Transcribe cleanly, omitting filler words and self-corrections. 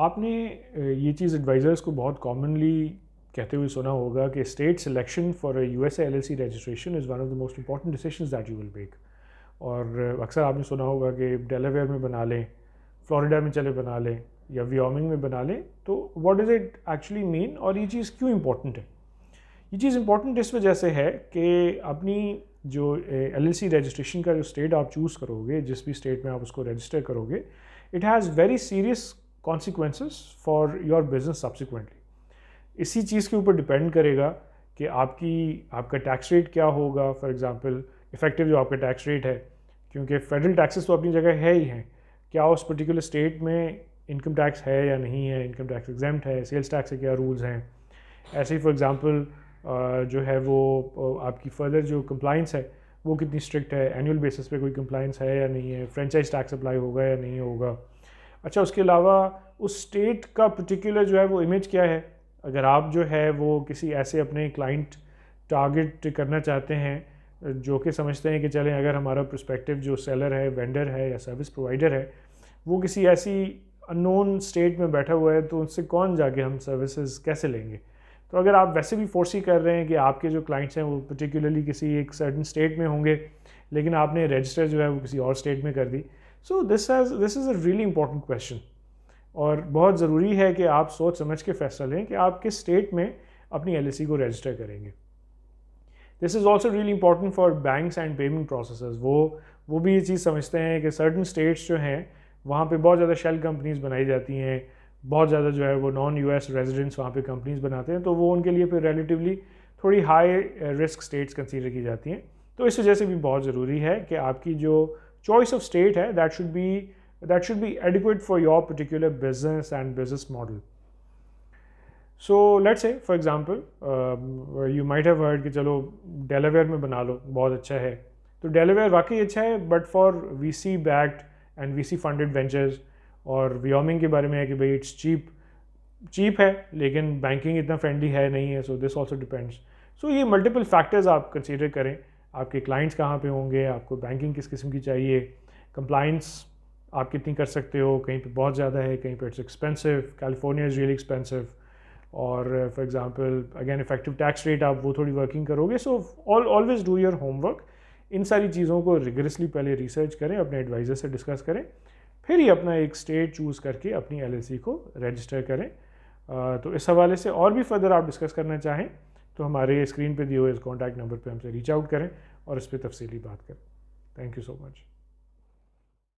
आपने ये चीज़ एडवाइज़र्स को बहुत कॉमनली कहते हुए सुना होगा कि state selection for a USA LLC registration is one of the most important decisions that you will make. और अक्सर आपने सुना होगा कि डेलावेयर में बना लें, फ्लोरिडा में चले बना लें, या वियोमिंग में बना लें। तो what does it actually mean, और ये चीज़ क्यों इंपॉर्टेंट है? ये चीज़ इंपॉर्टेंट इस वजह से है कि अपनी जो एलएलसी रजिस्ट्रेशन का जो स्टेट आप चूज़ करोगे, जिस भी स्टेट में आप उसको रजिस्टर करोगे, it has very serious consequences for your business subsequently. इसी चीज़ के ऊपर डिपेंड करेगा कि आपका टैक्स रेट क्या होगा। फॉर एग्जांपल इफेक्टिव जो आपका टैक्स रेट है, क्योंकि फेडरल टैक्सेस तो अपनी जगह है ही हैं, क्या उस पर्टिकुलर स्टेट में इनकम टैक्स है या नहीं है, इनकम टैक्स एग्जेम्प्ट है, सेल्स टैक्स के क्या रूल्स हैं। ऐसे ही फॉर एग्जांपल जो है वो आपकी फर्दर जो कंप्लाइंस है वो कितनी स्ट्रिक्ट है, एनुअल बेसिस पे कोई कंप्लाइंस है या नहीं है, फ्रेंचाइज टैक्स अप्लाई होगा या नहीं होगा। अच्छा, उसके अलावा उस स्टेट का पर्टिकुलर जो है वो इमेज क्या है। अगर आप जो है वो किसी ऐसे अपने क्लाइंट टारगेट करना चाहते हैं जो कि समझते हैं कि चलें अगर हमारा प्रोस्पेक्टिव जो सेलर है, वेंडर है या सर्विस प्रोवाइडर है, वो किसी ऐसी अननोन स्टेट में बैठा हुआ है, तो उनसे कौन जाके हम सर्विसेज कैसे लेंगे। तो अगर आप वैसे भी फोर्सी कर रहे हैं कि आपके जो क्लाइंट्स हैं वो पर्टिकुलरली किसी एक सर्टन स्टेट में होंगे, लेकिन आपने रजिस्टर जो है वो किसी और स्टेट में कर दी, so this is a really important question. और बहुत ज़रूरी है कि आप सोच समझ के फैसला लें कि आप किस स्टेट में अपनी एलएलसी को रजिस्टर करेंगे। This is also really important for banks and payment processes. वो भी ये चीज़ समझते हैं कि सर्टन स्टेट्स जो हैं वहाँ पे बहुत ज़्यादा शेल कंपनीज बनाई जाती हैं, बहुत ज़्यादा जो है वो नॉन यूएस रेजिडेंट्स वहाँ पे कंपनीज बनाते हैं, तो वो उनके लिए फिर रिलेटिवली थोड़ी हाई रिस्क स्टेट्स कंसीडर की जाती हैं। तो इस वजह से भी बहुत ज़रूरी है कि आपकी जो चॉइस ऑफ स्टेट है that should be adequate for your particular business and business model. So let's say for example you might have heard कि चलो डेलावेयर में बना लो, बहुत अच्छा है। तो डेलावेयर वाकई अच्छा है, but for VC backed and VC funded ventures. और वियोमिंग के बारे में है कि भाई इट्स चीप है, लेकिन बैंकिंग इतना फ्रेंडली है नहीं है। So this also depends. So ये मल्टीपल फैक्टर्स आप कंसीडर करें। आपके क्लाइंट्स कहाँ पे होंगे, आपको बैंकिंग किस किस्म की चाहिए, कंप्लाइंस आप कितनी कर सकते हो, कहीं पे बहुत ज़्यादा है, कहीं पे it's expensive, California is really expensive. और for example again effective tax rate आप वो थोड़ी वर्किंग करोगे। So always do your homework. इन सारी चीज़ों को रिगरसली पहले रिसर्च करें, अपने एडवाइज़र से डिस्कस करें, फिर ही अपना एक स्टेट चूज़ करके अपनी एलएलसी को रजिस्टर करें। तो इस हवाले से और भी फर्दर आप डिस्कस करना चाहें तो हमारे स्क्रीन पे दिए हुए इस कॉन्टैक्ट नंबर पे हमसे रीच आउट करें और इस पर तफसीली बात करें। Thank you so much.